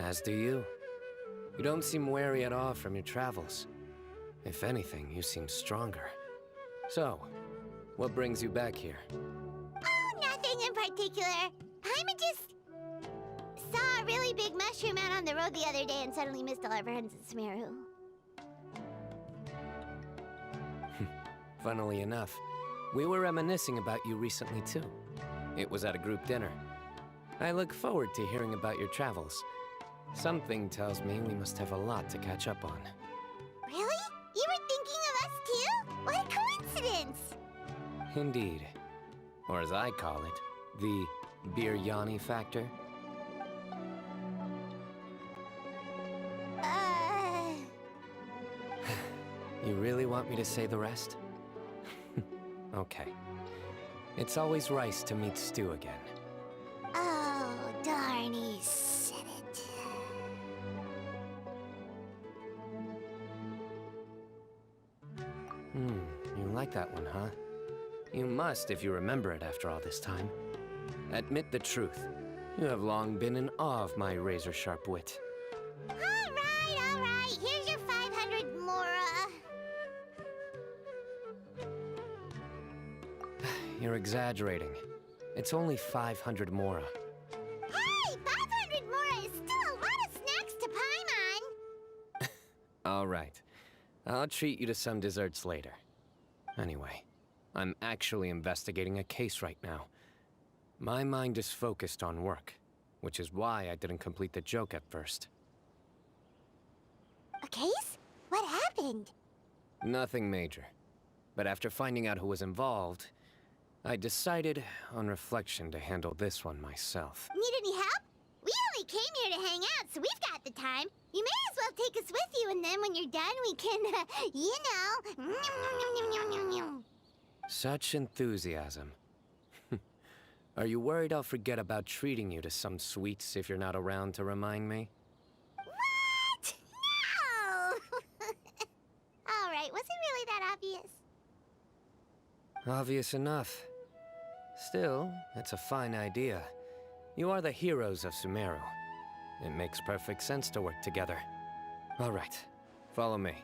As do you. You don't seem wary at all from your travels. If anything, you seem stronger. So, what brings you back here? Oh, nothing in particular. Paimon just saw a really big mushroom out on the road the other day and suddenly missed all our friends at Sumeru. Funnily enough, we were reminiscing about you recently too. It was at a group dinner. I look forward to hearing about your travels. Something tells me we must have a lot to catch up on. Really? You were thinking of us too? What a coincidence! Indeed. Or as I call it, the biryani factor. You really want me to say the rest? Okay. It's always rice to meet stew again. Oh, darn, he said it. You like that one, huh? You must if you remember it after all this time. Admit the truth. You have long been in awe of my razor-sharp wit. All right. Here's your 500 mora. You're exaggerating. It's only 500 mora. Hey, 500 mora is still a lot of snacks to Paimon. All right. I'll treat you to some desserts later. Anyway, I'm actually investigating a case right now. My mind is focused on work, which is why I didn't complete the joke at first. A case? What happened? Nothing major. But after finding out who was involved, I decided, on reflection, to handle this one myself. Need any help? We only came here to hang out, so we've got the time. You may as well take us with you, and then when you're done, we can, you know... Such enthusiasm. Are you worried I'll forget about treating you to some sweets if you're not around to remind me? What? No! All right, was it really that obvious? Obvious enough. Still, it's a fine idea. You are the heroes of Sumeru. It makes perfect sense to work together. All right, follow me.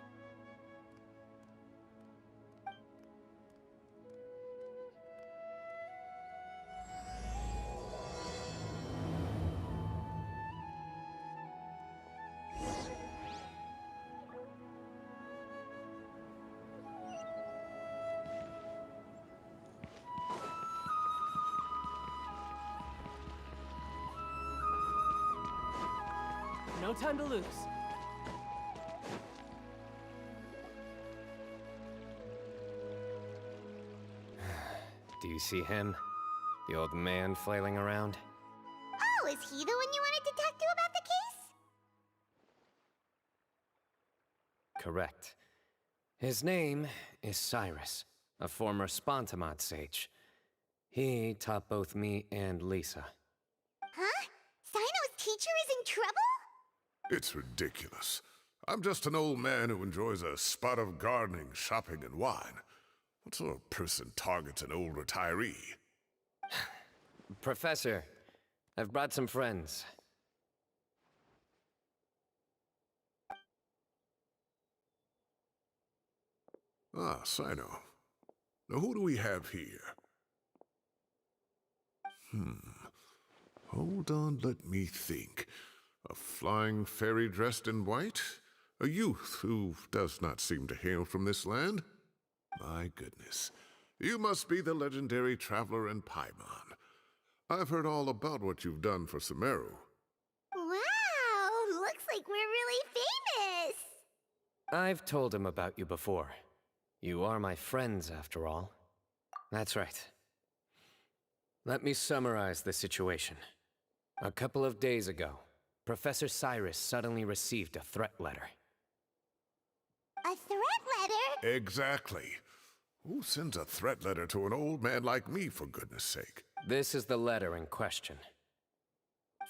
No time to lose. Do you see him? The old man flailing around? Oh, is he the one you wanted to talk to about the case? Correct. His name is Cyrus, a former Spontamod sage. He taught both me and Lisa. Huh? Cyno's teacher is in trouble? It's ridiculous. I'm just an old man who enjoys a spot of gardening, shopping, and wine. What sort of person targets an old retiree? Professor, I've brought some friends. Ah, Cyno. Now who do we have here? Hold on, let me think. A flying fairy dressed in white? A youth who does not seem to hail from this land? My goodness. You must be the legendary traveler in Paimon. I've heard all about what you've done for Sumeru. Wow, looks like we're really famous. I've told him about you before. You are my friends, after all. That's right. Let me summarize the situation. A couple of days ago, Professor Cyrus suddenly received a threat letter. A threat letter? Exactly. Who sends a threat letter to an old man like me, for goodness sake? This is the letter in question.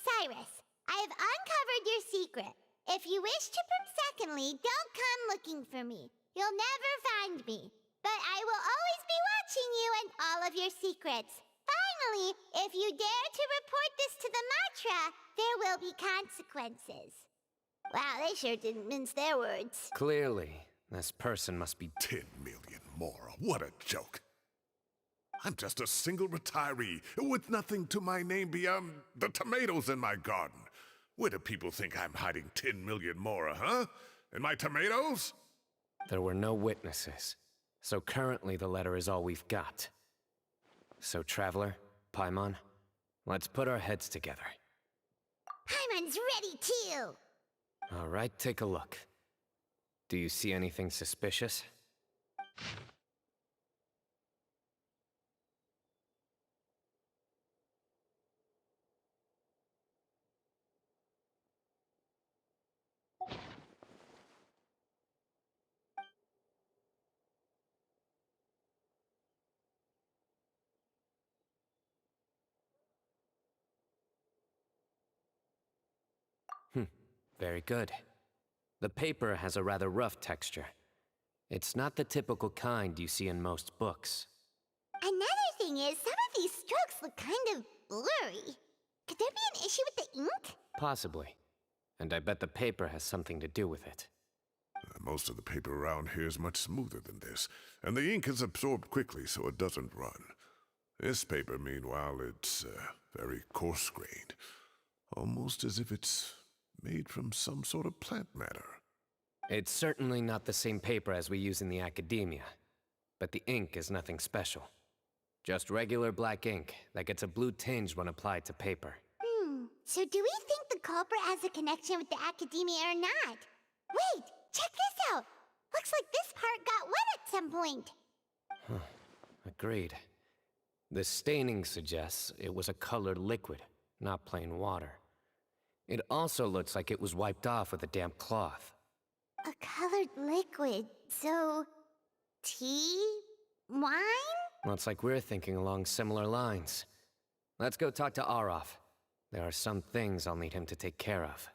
Cyrus, I have uncovered your secret. If you wish to secondly, don't come looking for me. You'll never find me. But I will always be watching you and all of your secrets. Finally, if you dare to report this to the Matra, there will be consequences. Wow, they sure didn't mince their words. Clearly, this person must be 10 million more. What a joke. I'm just a single retiree with nothing to my name beyond the tomatoes in my garden. Where do people think I'm hiding 10 million more, huh? In my tomatoes? There were no witnesses, so currently the letter is all we've got. So, Traveler, Paimon, let's put our heads together. Paimon's ready too! All right, take a look. Do you see anything suspicious? Very good. The paper has a rather rough texture. It's not the typical kind you see in most books. Another thing is, some of these strokes look kind of blurry. Could there be an issue with the ink? Possibly. And I bet the paper has something to do with it. Most of the paper around here is much smoother than this, and the ink is absorbed quickly so it doesn't run. This paper, meanwhile, it's very coarse-grained, almost as if it's made from some sort of plant matter. It's certainly not the same paper as we use in the academia, but the ink is nothing special. Just regular black ink that gets a blue tinge when applied to paper. So do we think the culprit has a connection with the academia or not? Wait, check this out! Looks like this part got wet at some point. Agreed. The staining suggests it was a colored liquid, not plain water. It also looks like it was wiped off with a damp cloth. A colored liquid, so... tea? Wine? Looks like we're thinking along similar lines. Let's go talk to Aureus. There are some things I'll need him to take care of.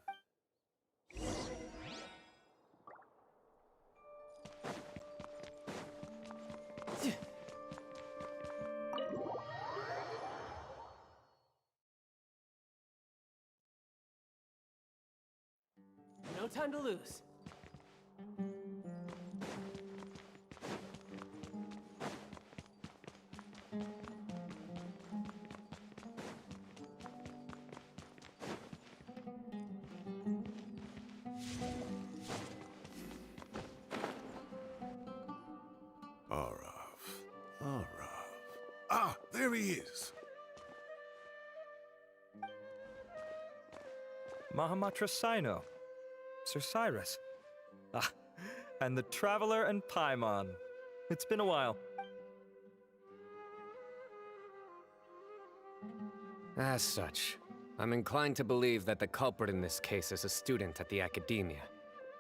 No time to lose. Aureus. Ah, there he is. Mahamatra Cyno. Sir Cyrus. Ah, and the Traveler and Paimon. It's been a while. As such, I'm inclined to believe that the culprit in this case is a student at the academia.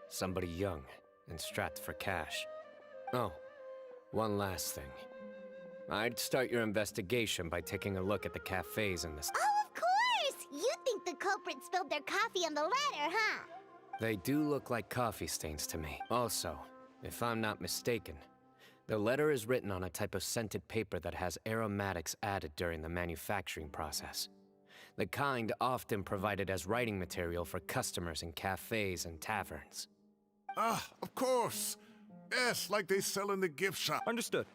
Somebody young and strapped for cash. Oh, one last thing. I'd start your investigation by taking a look at the cafes in this. Oh, of course! You think the culprit spilled their coffee on the ladder, huh? They do look like coffee stains to me. Also, if I'm not mistaken, the letter is written on a type of scented paper that has aromatics added during the manufacturing process. The kind often provided as writing material for customers in cafes and taverns. Ah, of course. Yes, like they sell in the gift shop. Understood.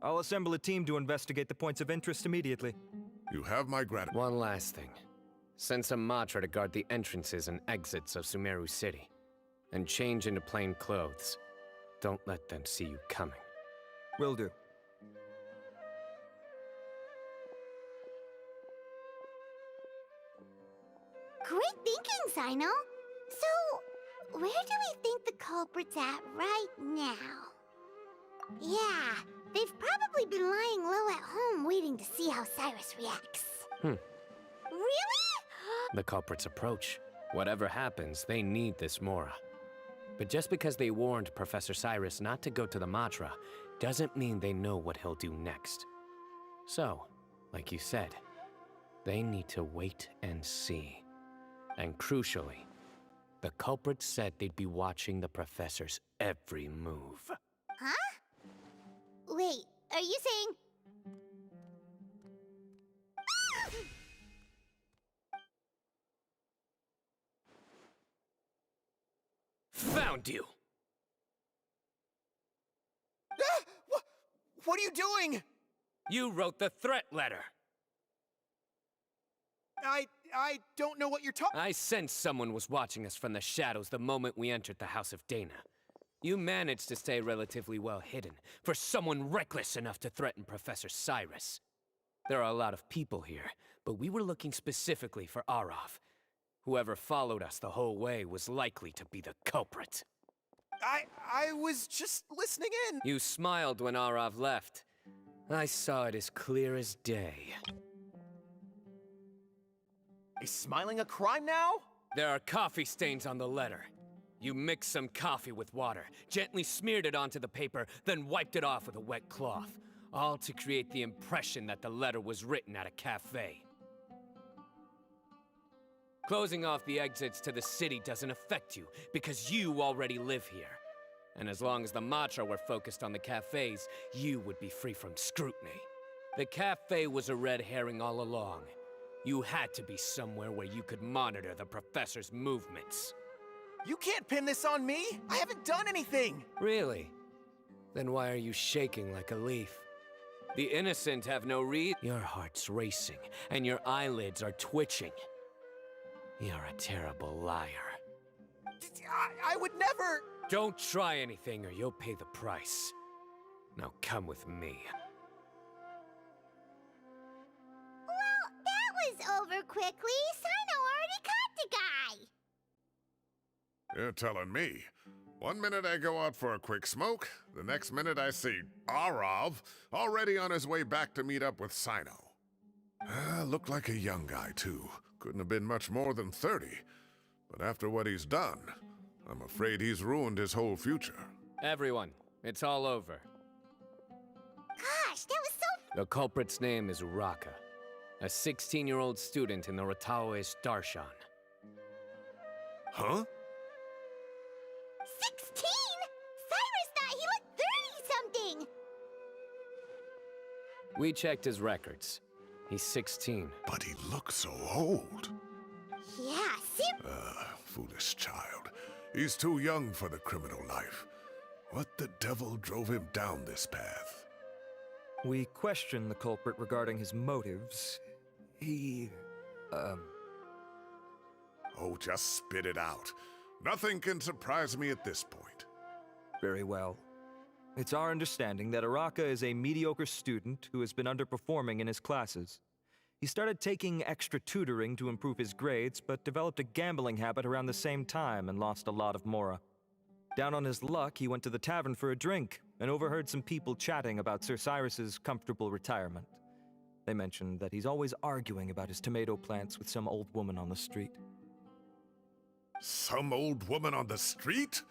I'll assemble a team to investigate the points of interest immediately. You have my gratitude. One last thing. Send some Matra to guard the entrances and exits of Sumeru City. And change into plain clothes. Don't let them see you coming. Will do. Great thinking, Cyno. So, where do we think the culprit's at right now? Yeah, they've probably been lying low at home waiting to see how Cyrus reacts. Really? The culprits approach. Whatever happens, they need this Mora. But just because they warned Professor Cyrus not to go to the Matra, doesn't mean they know what he'll do next. So, like you said, they need to wait and see. And crucially, the culprits said they'd be watching the Professor's every move. Huh? Wait, are you saying... stabbed you. What are you doing? You wrote the threat letter. I don't know what you're talking. I sensed someone was watching us from the shadows the moment we entered the House of Dana. You managed to stay relatively well hidden for someone reckless enough to threaten Professor Cyrus. There are a lot of people here, but we were looking specifically for Arav. Whoever followed us the whole way was likely to be the culprit. I was just listening in. You smiled when Arav left. I saw it as clear as day. Is smiling a crime now? There are coffee stains on the letter. You mixed some coffee with water, gently smeared it onto the paper, then wiped it off with a wet cloth, all to create the impression that the letter was written at a cafe. Closing off the exits to the city doesn't affect you, because you already live here. And as long as the Matra were focused on the cafes, you would be free from scrutiny. The cafe was a red herring all along. You had to be somewhere where you could monitor the professor's movements. You can't pin this on me. I haven't done anything. Really? Then why are you shaking like a leaf? The innocent have no reason. Your heart's racing, and your eyelids are twitching. You're a terrible liar. I would never. Don't try anything or you'll pay the price. Now come with me. Well, that was over quickly. Cyno already caught the guy. You're telling me. One minute I go out for a quick smoke, the next minute I see Arav already on his way back to meet up with Cyno. Looked like a young guy, too. Couldn't have been much more than 30. But after what he's done, I'm afraid he's ruined his whole future. Everyone, it's all over. Gosh, that was so... The culprit's name is Raka, a 16-year-old student in the Aureus Darshan. Huh? 16? Cyrus thought he looked 30-something. We checked his records. He's 16. But he looks so old. Yeah, Sim... Foolish child. He's too young for the criminal life. What the devil drove him down this path? We questioned the culprit regarding his motives. He, Oh, just spit it out. Nothing can surprise me at this point. Very well. It's our understanding that Araka is a mediocre student who has been underperforming in his classes. He started taking extra tutoring to improve his grades, but developed a gambling habit around the same time and lost a lot of mora. Down on his luck, he went to the tavern for a drink and overheard some people chatting about Sir Cyrus's comfortable retirement. They mentioned that he's always arguing about his tomato plants with some old woman on the street. Some old woman on the street?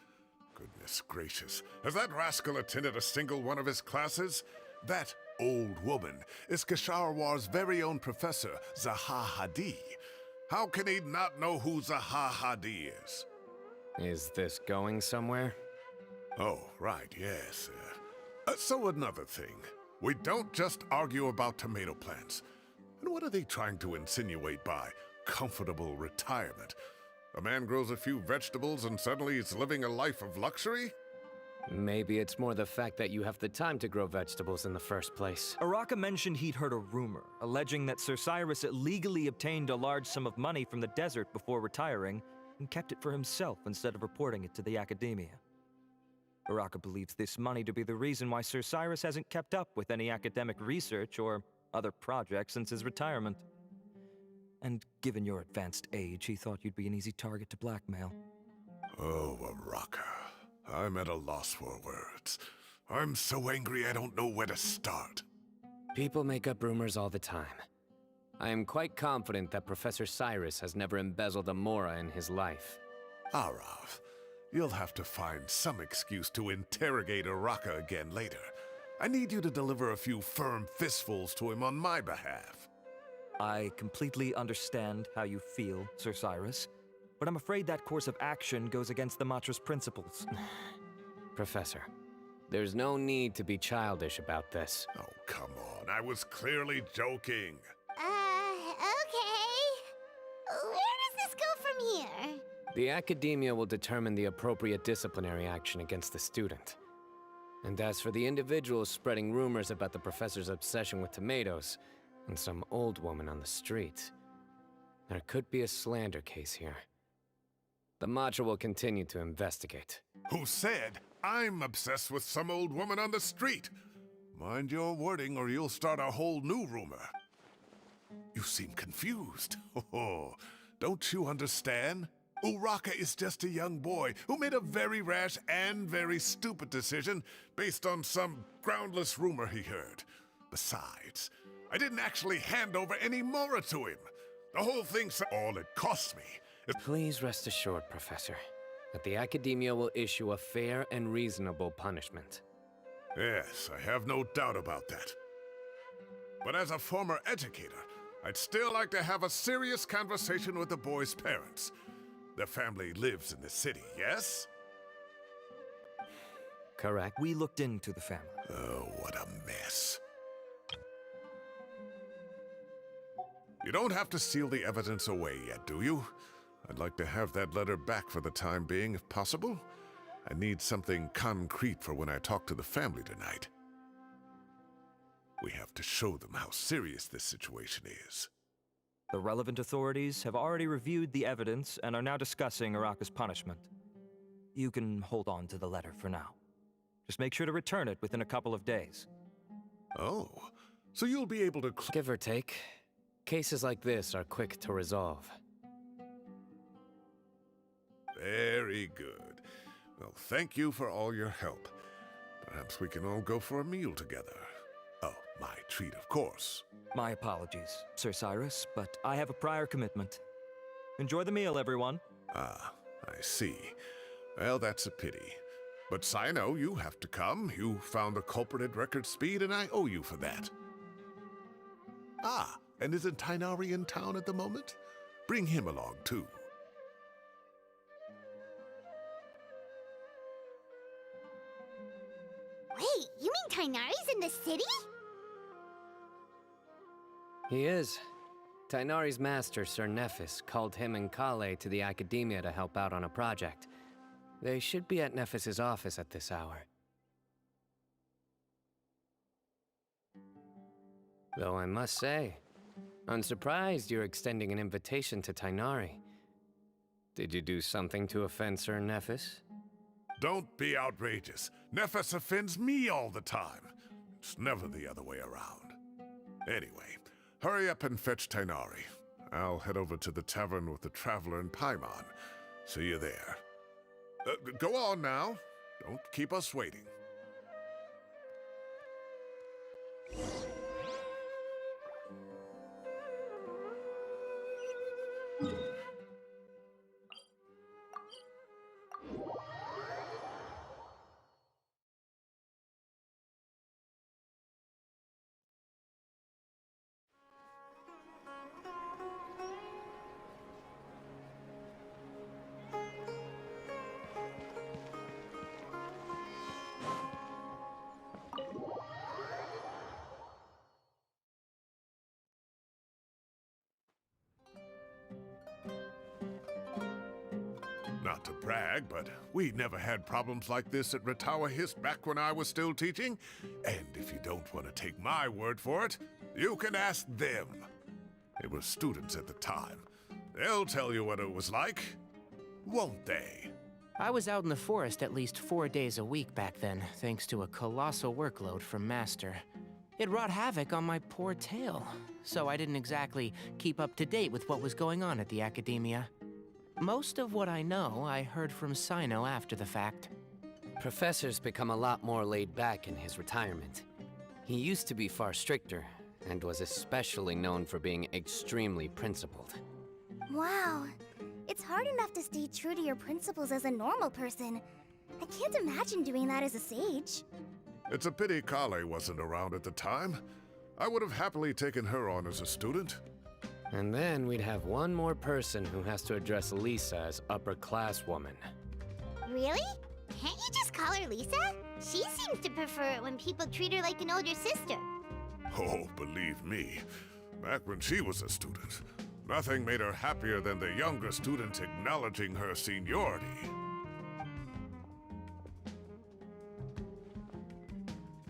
Goodness gracious, has that rascal attended a single one of his classes? That old woman is Kasharwar's very own professor, Zaha Hadi. How can he not know who Zaha Hadi is? Is this going somewhere? Oh, right, yes. So another thing. We don't just argue about tomato plants. And what are they trying to insinuate by comfortable retirement? A man grows a few vegetables and suddenly he's living a life of luxury? Maybe it's more the fact that you have the time to grow vegetables in the first place. Araka mentioned he'd heard a rumor, alleging that Sir Cyrus illegally obtained a large sum of money from the desert before retiring, and kept it for himself instead of reporting it to the academia. Araka believes this money to be the reason why Sir Cyrus hasn't kept up with any academic research or other projects since his retirement. And given your advanced age, he thought you'd be an easy target to blackmail. Oh, Araka. I'm at a loss for words. I'm so angry I don't know where to start. People make up rumors all the time. I am quite confident that Professor Cyrus has never embezzled a mora in his life. Arav, you'll have to find some excuse to interrogate Araka again later. I need you to deliver a few firm fistfuls to him on my behalf. I completely understand how you feel, Sir Cyrus, but I'm afraid that course of action goes against the Matra's principles. Professor, there's no need to be childish about this. Oh, come on. I was clearly joking. Okay. Where does this go from here? The academia will determine the appropriate disciplinary action against the student. And as for the individuals spreading rumors about the professor's obsession with tomatoes and some old woman on the street, there could be a slander case here. The Matcha will continue to investigate. Who said I'm obsessed with some old woman on the street? Mind your wording or you'll start a whole new rumor. You seem confused. Oh, don't you understand? Uraka is just a young boy who made a very rash and very stupid decision based on some groundless rumor he heard. Besides, I didn't actually hand over any Mora to him. The whole thing's all it cost me. Please rest assured, Professor, that the Academia will issue a fair and reasonable punishment. Yes, I have no doubt about that. But as a former educator, I'd still like to have a serious conversation with the boy's parents. Their family lives in the city, yes? Correct. We looked into the family. Oh, what a mess. You don't have to seal the evidence away yet, do you? I'd like to have that letter back for the time being, if possible. I need something concrete for when I talk to the family tonight. We have to show them how serious this situation is. The relevant authorities have already reviewed the evidence and are now discussing Uraka's punishment. You can hold on to the letter for now. Just make sure to return it within a couple of days. Oh, so you'll be able to Give or take, cases like this are quick to resolve. Very good. Well, thank you for all your help. Perhaps we can all go for a meal together. Oh, my treat, of course. My apologies, Sir Cyrus, but I have a prior commitment. Enjoy the meal, everyone. Ah, I see. Well, that's a pity. But Cyno, you have to come. You found the culprit at record speed, and I owe you for that. Ah, and isn't Tighnari in town at the moment? Bring him along, too. Wait, you mean Tighnari's in the city? He is. Tighnari's master, Sir Nephis, called him and Kale to the Academia to help out on a project. They should be at Nephis's office at this hour. Though I must say, I'm surprised you're extending an invitation to Tighnari. Did you do something to offend Sir Nephis? Don't be outrageous. Nephis offends me all the time. It's never the other way around. Anyway, hurry up and fetch Tighnari. I'll head over to the tavern with the Traveler and Paimon. See you there. Go on now. Don't keep us waiting. Not to brag, but we never had problems like this at Ratawa Hist back when I was still teaching. And if you don't want to take my word for it, you can ask them. They were students at the time. They'll tell you what it was like, won't they? I was out in the forest at least 4 days a week back then, thanks to a colossal workload from Master. It wrought havoc on my poor tail, so I didn't exactly keep up to date with what was going on at the Academia. Most of what I know, I heard from Cyno after the fact. Professor's become a lot more laid back in his retirement. He used to be far stricter, and was especially known for being extremely principled. Wow. It's hard enough to stay true to your principles as a normal person. I can't imagine doing that as a sage. It's a pity Kale wasn't around at the time. I would have happily taken her on as a student. And then we'd have one more person who has to address Lisa as upper-class woman. Really? Can't you just call her Lisa? She seems to prefer it when people treat her like an older sister. Oh, believe me, back when she was a student, Nothing made her happier than the younger students acknowledging her seniority.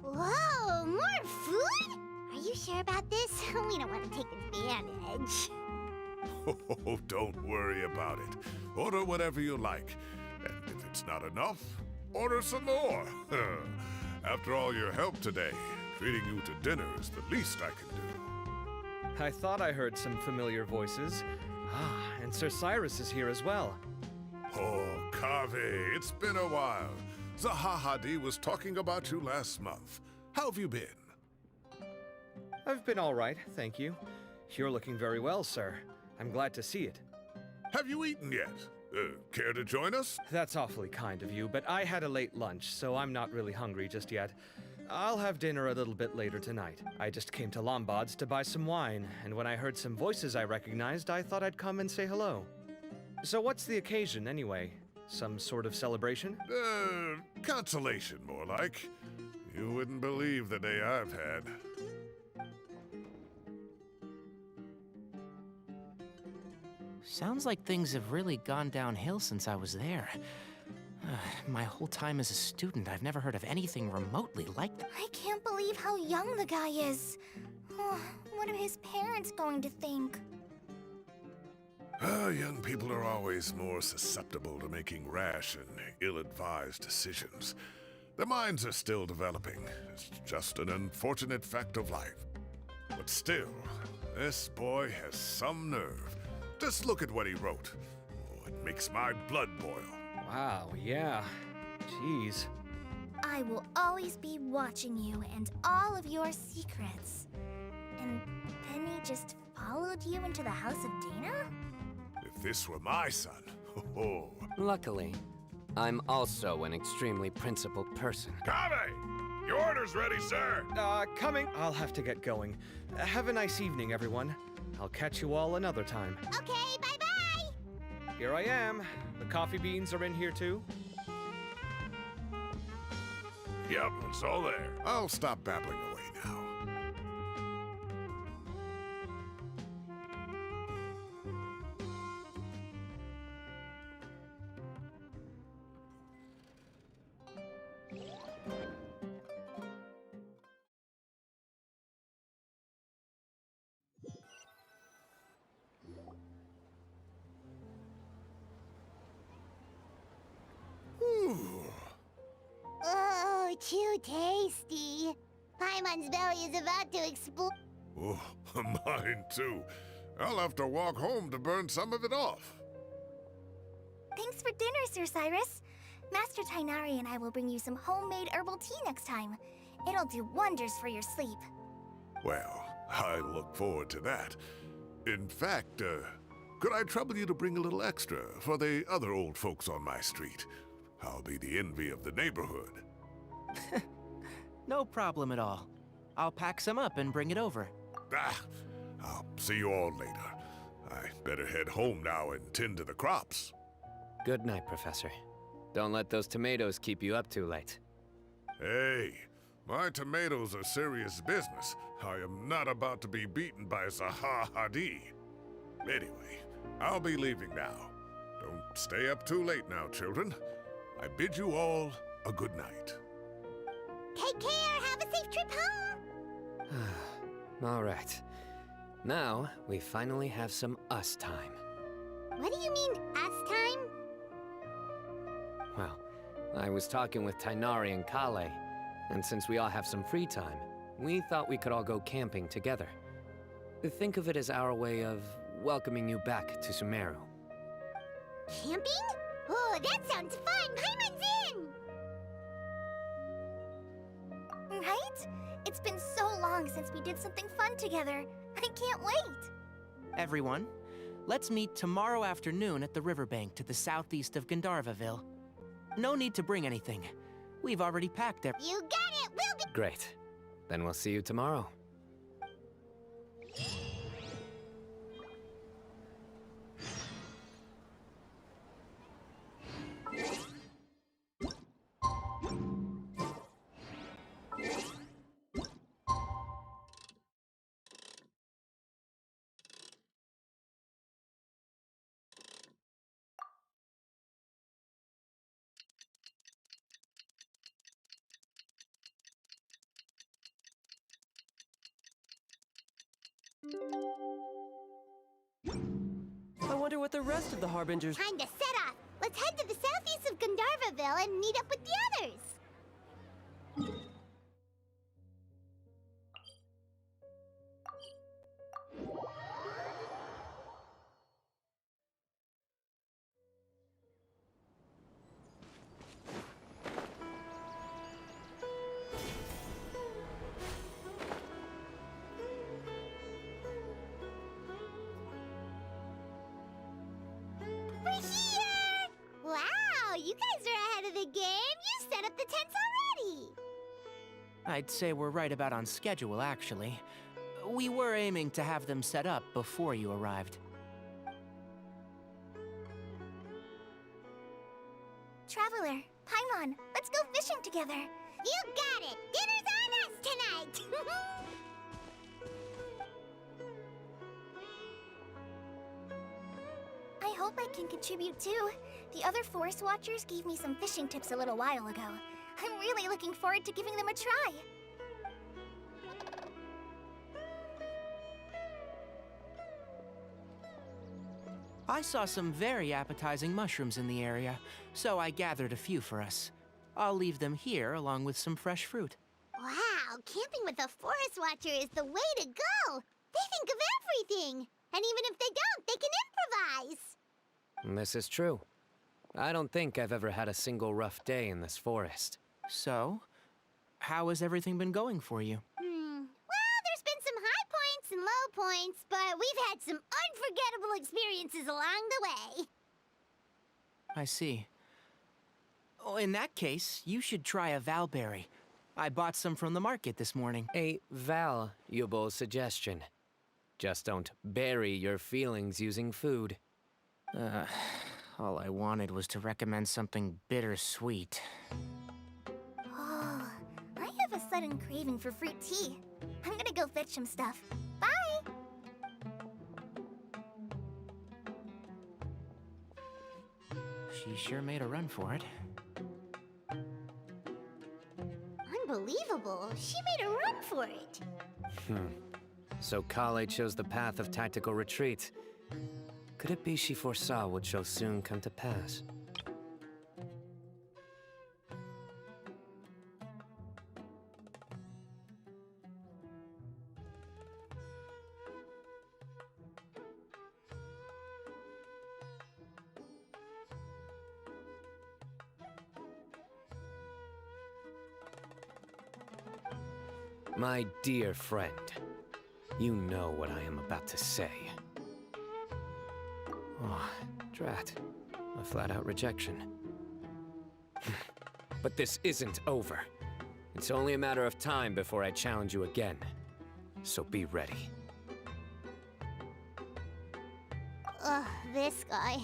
Whoa, more food? Are you sure about this? We don't want to take advantage. Oh, don't worry about it. Order whatever you like. And if it's not enough, order some more. After all your help today, treating you to dinner is the least I can do. I thought I heard some familiar voices. Ah, and Sir Cyrus is here as well. Oh, Kaveh, it's been a while. Zahahadi was talking about you last month. How have you been? I've been all right, thank you. You're looking very well, sir. I'm glad to see it. Have you eaten yet? Care to join us? That's awfully kind of you, but I had a late lunch, so I'm not really hungry just yet. I'll have dinner a little bit later tonight. I just came to Lombard's to buy some wine, and when I heard some voices I recognized, I thought I'd come and say hello. So what's the occasion, anyway? Some sort of celebration? Consolation, more like. You wouldn't believe the day I've had. Sounds like things have really gone downhill since I was there. My whole time as a student, I've never heard of anything remotely like that. I can't believe how young the guy is. Oh, what are his parents going to think? Young people are always more susceptible to making rash and ill-advised decisions. Their minds are still developing. It's just an unfortunate fact of life. But still, this boy has some nerve. Just look at what he wrote. Oh, it makes my blood boil. Wow, yeah. Jeez. I will always be watching you and all of your secrets. And Penny just followed you into the house of Dana? If this were my son, oh. Luckily, I'm also an extremely principled person. Kaveh! Your order's ready, sir! Coming. I'll have to get going. Have a nice evening, everyone. I'll catch you all another time. Okay, bye-bye! Here I am. The coffee beans are in here too. Yep, it's all there. I'll stop babbling away now. Oh, too tasty. Paimon's belly is about to explode. Oh, mine too. I'll have to walk home to burn some of it off. Thanks for dinner, Sir Cyrus. Master Tighnari and I will bring you some homemade herbal tea next time. It'll do wonders for your sleep. Well, I look forward to that. In fact, could I trouble you to bring a little extra for the other old folks on my street? I'll be the envy of the neighborhood. No problem at all. I'll pack some up and bring it over. I'll see you all later. I better head home now and tend to the crops. Good night, Professor. Don't let those tomatoes keep you up too late. Hey, my tomatoes are serious business. I am not about to be beaten by Zahahadi. Anyway, I'll be leaving now. Don't stay up too late now, children. I bid you all a good night. Take care. Have a safe trip home. All right. Now, we finally have some us time. What do you mean, us time? Well, I was talking with Tighnari and Kale, and since we all have some free time, we thought we could all go camping together. Think of it as our way of welcoming you back to Sumeru. Camping? Oh, that sounds fun. Paimon's in! Right? It's been so long since we did something fun together. I can't wait. Everyone, let's meet tomorrow afternoon at the riverbank to the southeast of Gandharvaville. No need to bring anything. We've already packed everything. You got it. We'll be... Great. Then we'll see you tomorrow. I wonder what the rest of the Harbingers... Time to set off! Let's head to the southeast of Gandharvaville and meet up with the others! We're here! Wow, you guys are ahead of the game! You set up the tents already! I'd say we're right about on schedule, actually. We were aiming to have them set up before you arrived. Traveler, Paimon, let's go fishing together. You got it! Dinner's on us tonight! I hope I can contribute too. The other Forest Watchers gave me some fishing tips a little while ago. I'm really looking forward to giving them a try. I saw some very appetizing mushrooms in the area, so I gathered a few for us. I'll leave them here along with some fresh fruit. Wow, camping with a Forest Watcher is the way to go! They think of everything! And even if they don't, they can improvise! This is true. I don't think I've ever had a single rough day in this forest. So, how has everything been going for you? Well, there's been some high points and low points, but we've had some unforgettable experiences along the way. I see. Oh, in that case, you should try a valberry. I bought some from the market this morning. A valuable suggestion. Just don't bury your feelings using food. All I wanted was to recommend something bittersweet. Oh, I have a sudden craving for fruit tea. I'm gonna go fetch some stuff. Bye! She sure made a run for it. Unbelievable! She made a run for it! So Kale chose the path of tactical retreat. Could it be she foresaw what shall soon come to pass? My dear friend, you know what I am about to say. Oh, drat. A flat-out rejection. But this isn't over. It's only a matter of time before I challenge you again. So be ready. Ugh, this guy.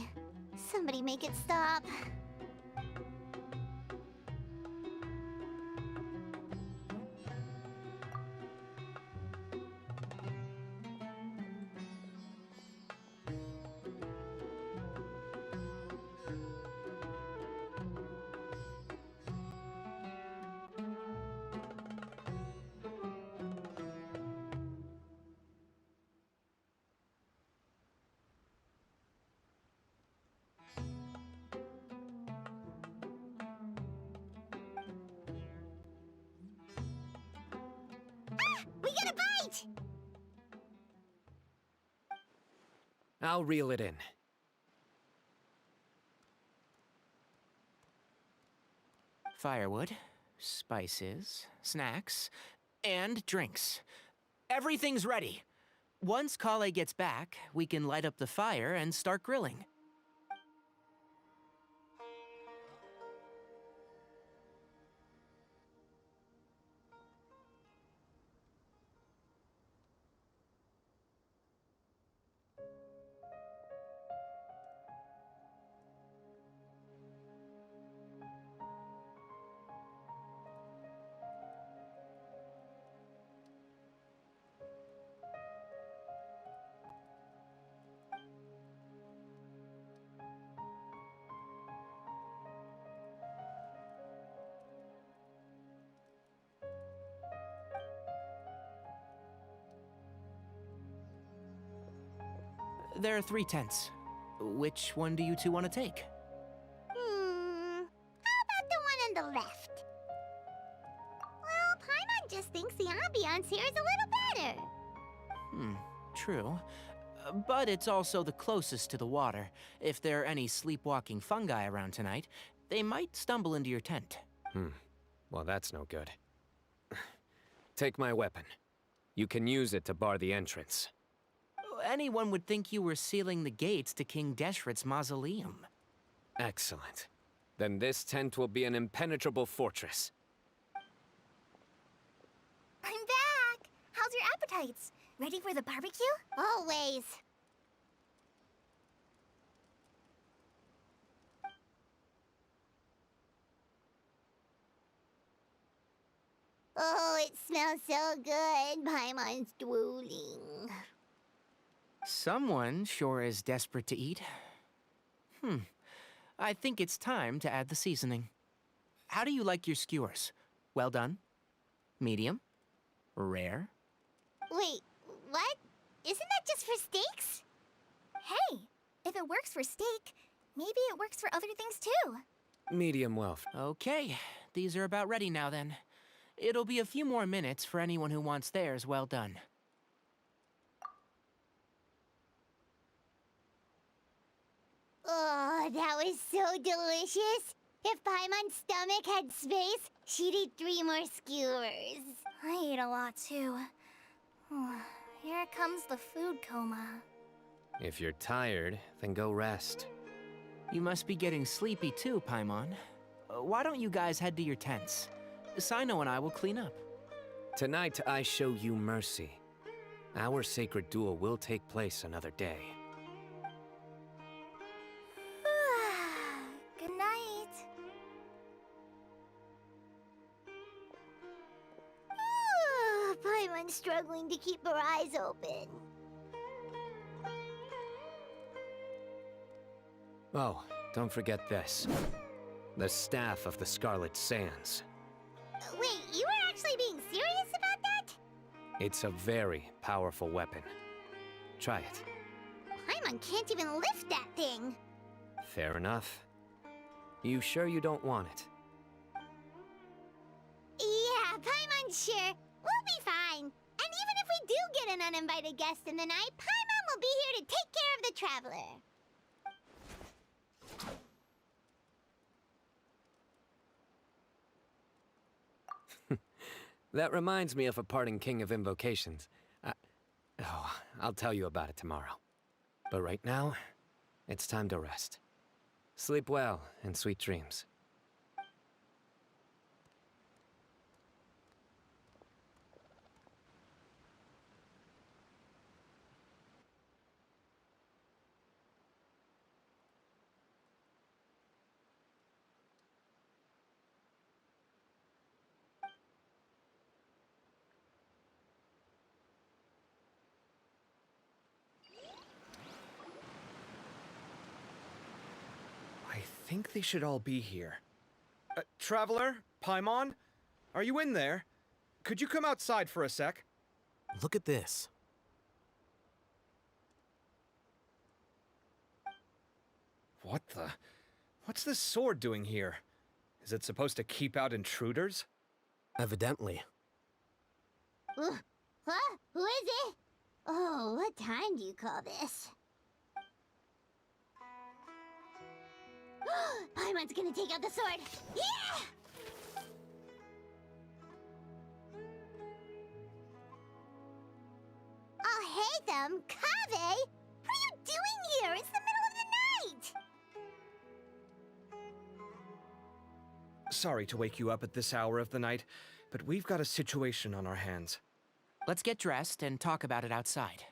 Somebody make it stop. We got a bite! I'll reel it in. Firewood, spices, snacks, and drinks. Everything's ready. Once Kale gets back, we can light up the fire and start grilling. There are 3 tents. Which one do you two want to take? How about the one on the left? Well, Paimon just thinks the ambiance here is a little better. True. But it's also the closest to the water. If there are any sleepwalking fungi around tonight, they might stumble into your tent. Well, that's no good. Take my weapon. You can use it to bar the entrance. Anyone would think you were sealing the gates to King Deshret's mausoleum. Excellent. Then this tent will be an impenetrable fortress. I'm back! How's your appetites? Ready for the barbecue? Always. Oh, it smells so good. Paimon's drooling. Someone sure is desperate to eat. I think it's time to add the seasoning. How do you like your skewers? Well done? Medium? Rare? Wait, what? Isn't that just for steaks? Hey, if it works for steak, maybe it works for other things too. Medium well. Okay, these are about ready now then. It'll be a few more minutes for anyone who wants theirs well done. Oh, that was so delicious. If Paimon's stomach had space, she'd eat 3 more skewers. I ate a lot too. Here comes the food coma. If you're tired, then go rest. You must be getting sleepy too, Paimon. Why don't you guys head to your tents? Cyno and I will clean up. Tonight, I show you mercy. Our sacred duel will take place another day. Good night. Paimon's struggling to keep her eyes open. Oh, don't forget this. The Staff of the Scarlet Sands. Wait, you were actually being serious about that? It's a very powerful weapon. Try it. Paimon can't even lift that thing. Fair enough. You sure you don't want it? Yeah, Paimon's sure. We'll be fine. And even if we do get an uninvited guest in the night, Paimon will be here to take care of the traveler. That reminds me of a parting king of invocations. I'll tell you about it tomorrow. But right now, it's time to rest. Sleep well and sweet dreams. I think they should all be here. Traveler? Paimon? Are you in there? Could you come outside for a sec? Look at this. What the? What's this sword doing here? Is it supposed to keep out intruders? Evidently. Huh? Who is it? Oh, what time do you call this? Paimon's gonna take out the sword. Yeah! Oh, hey them, Kave! What are you doing here? It's the middle of the night! Sorry to wake you up at this hour of the night, but we've got a situation on our hands. Let's get dressed and talk about it outside.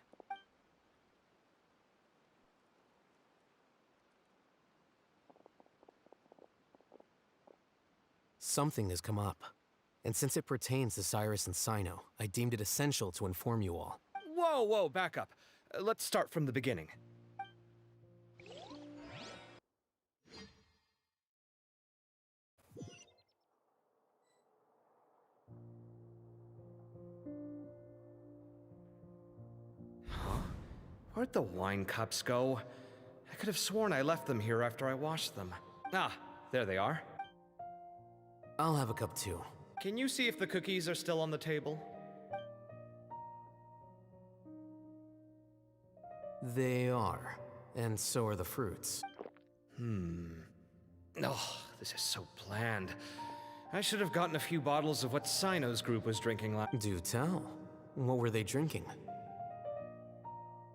Something has come up. And since it pertains to Cyrus and Cyno, I deemed it essential to inform you all. Whoa, back up. Let's start from the beginning. Where'd the wine cups go? I could have sworn I left them here after I washed them. Ah, there they are. I'll have a cup too. Can you see if the cookies are still on the table? They are. And so are the fruits. Oh, this is so bland. I should have gotten a few bottles of what Cyno's group was drinking last. Do tell. What were they drinking?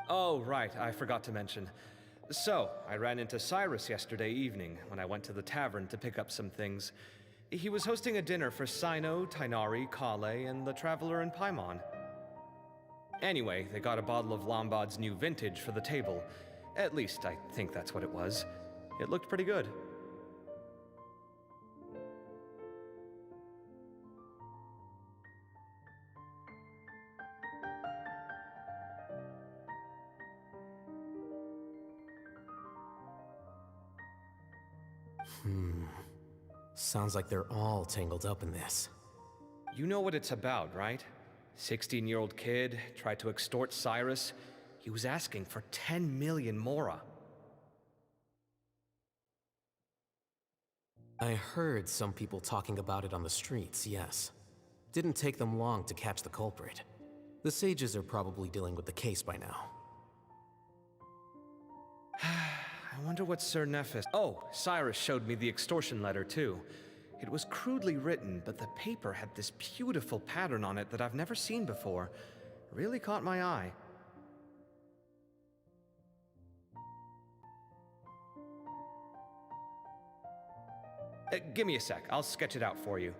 Oh, right, I forgot to mention. So, I ran into Cyrus yesterday evening when I went to the tavern to pick up some things. He was hosting a dinner for Cyno, Tighnari, Kale, and the Traveler and Paimon. Anyway, they got a bottle of Lombard's new vintage for the table. At least, I think that's what it was. It looked pretty good. Sounds like they're all tangled up in this. You know what it's about, right? 16-year-old kid tried to extort Cyrus. He was asking for 10 million mora. I heard some people talking about it on the streets, yes. Didn't take them long to catch the culprit. The sages are probably dealing with the case by now. I wonder what Sir Nephis... Oh, Cyrus showed me the extortion letter, too. It was crudely written, but the paper had this beautiful pattern on it that I've never seen before. Really caught my eye. Give me a sec. I'll sketch it out for you.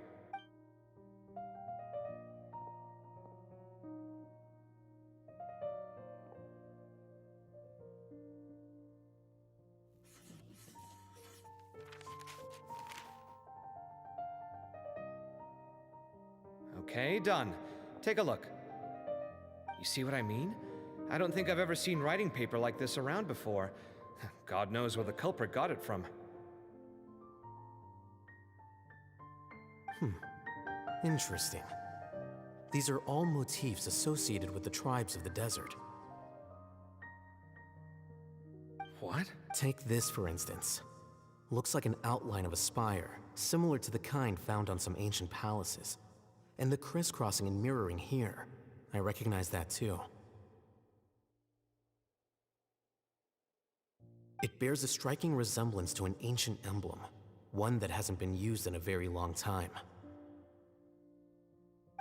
Okay, done. Take a look. You see what I mean? I don't think I've ever seen writing paper like this around before. God knows where the culprit got it from. Interesting. These are all motifs associated with the tribes of the desert. What? Take this, for instance. Looks like an outline of a spire, similar to the kind found on some ancient palaces. And the crisscrossing and mirroring here. I recognize that too. It bears a striking resemblance to an ancient emblem, one that hasn't been used in a very long time.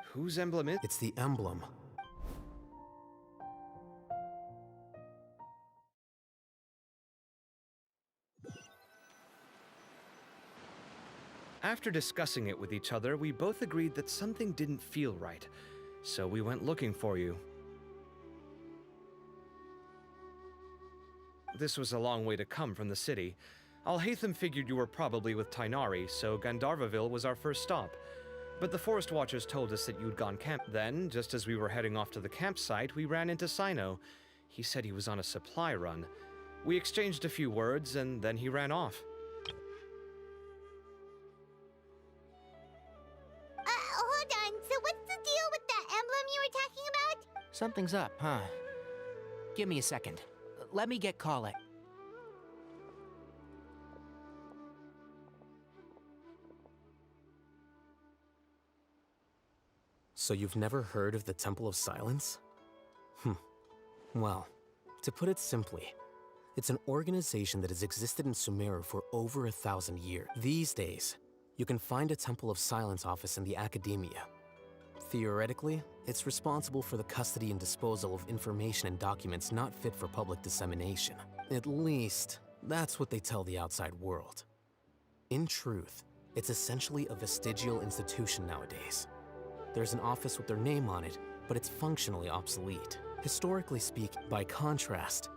Whose emblem is... It's the emblem. After discussing it with each other, we both agreed that something didn't feel right, so we went looking for you. This was a long way to come from the city. Alhaitham figured you were probably with Tighnari, so Gandharvaville was our first stop. But the Forest Watchers told us that you'd gone camp. Then, just as we were heading off to the campsite, we ran into Cyno. He said he was on a supply run. We exchanged a few words, and then he ran off. Hold on. So what's the deal with that emblem you were talking about? Something's up, huh? Give me a second. Let me get Kale. So you've never heard of the Temple of Silence? Well, to put it simply, it's an organization that has existed in Sumeru for over 1,000 years. These days, you can find a Temple of Silence office in the academia. Theoretically, it's responsible for the custody and disposal of information and documents not fit for public dissemination. At least, that's what they tell the outside world. In truth, it's essentially a vestigial institution nowadays. There's an office with their name on it, but it's functionally obsolete. Historically speaking, by contrast,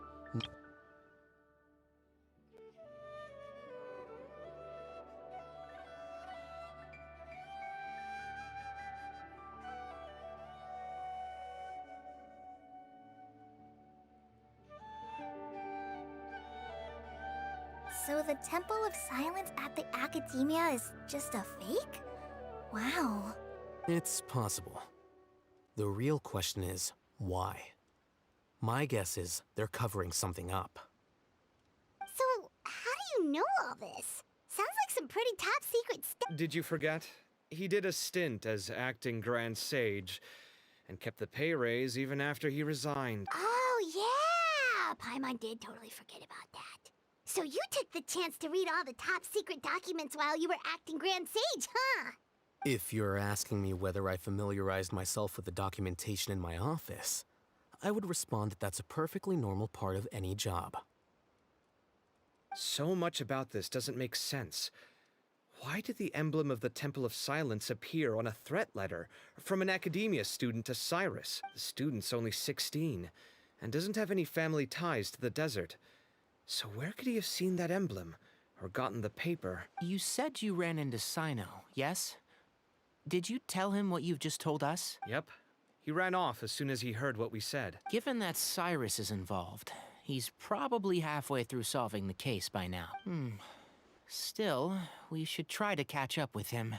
So the Temple of Silence at the Academia is just a fake? Wow. it's possible. The real question is, why? My guess is they're covering something up. So, how do you know all this? Sounds like some pretty top secret stuff. Did you forget? He did a stint as acting Grand Sage, and kept the pay raise even after he resigned. Oh, yeah! Paimon did totally forget about that. So you took the chance to read all the top secret documents while you were acting Grand Sage, huh? If you're asking me whether I familiarized myself with the documentation in my office, I would respond that that's a perfectly normal part of any job. So much about this doesn't make sense. Why did the emblem of the Temple of Silence appear on a threat letter from an academia student to Cyrus? The student's only 16, and doesn't have any family ties to the desert. So where could he have seen that emblem, or gotten the paper? You said you ran into Cyno, yes? Did you tell him what you've just told us? Yep. He ran off as soon as he heard what we said. Given that Cyrus is involved, he's probably halfway through solving the case by now. Still, we should try to catch up with him.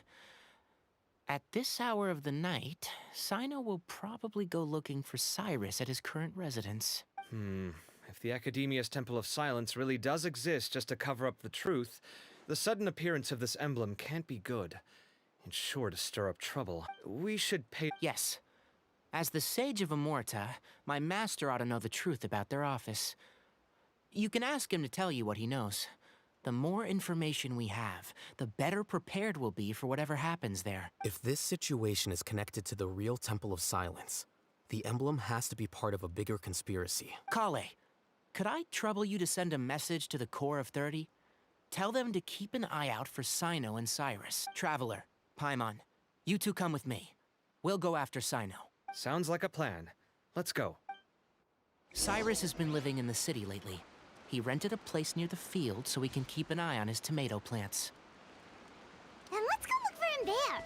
At this hour of the night, Cyno will probably go looking for Cyrus at his current residence. If the Academia's Temple of Silence really does exist just to cover up the truth, the sudden appearance of this emblem can't be good. It's sure to stir up trouble. We should pay— Yes. As the Sage of Amorta, my master ought to know the truth about their office. You can ask him to tell you what he knows. The more information we have, the better prepared we'll be for whatever happens there. If this situation is connected to the real Temple of Silence, the emblem has to be part of a bigger conspiracy. Kale, could I trouble you to send a message to the Core of 30? Tell them to keep an eye out for Cyno and Cyrus. Traveler, Paimon, you two come with me. We'll go after Cyno. Sounds like a plan. Let's go. Cyrus has been living in the city lately. He rented a place near the field so we can keep an eye on his tomato plants. Then let's go look for him there.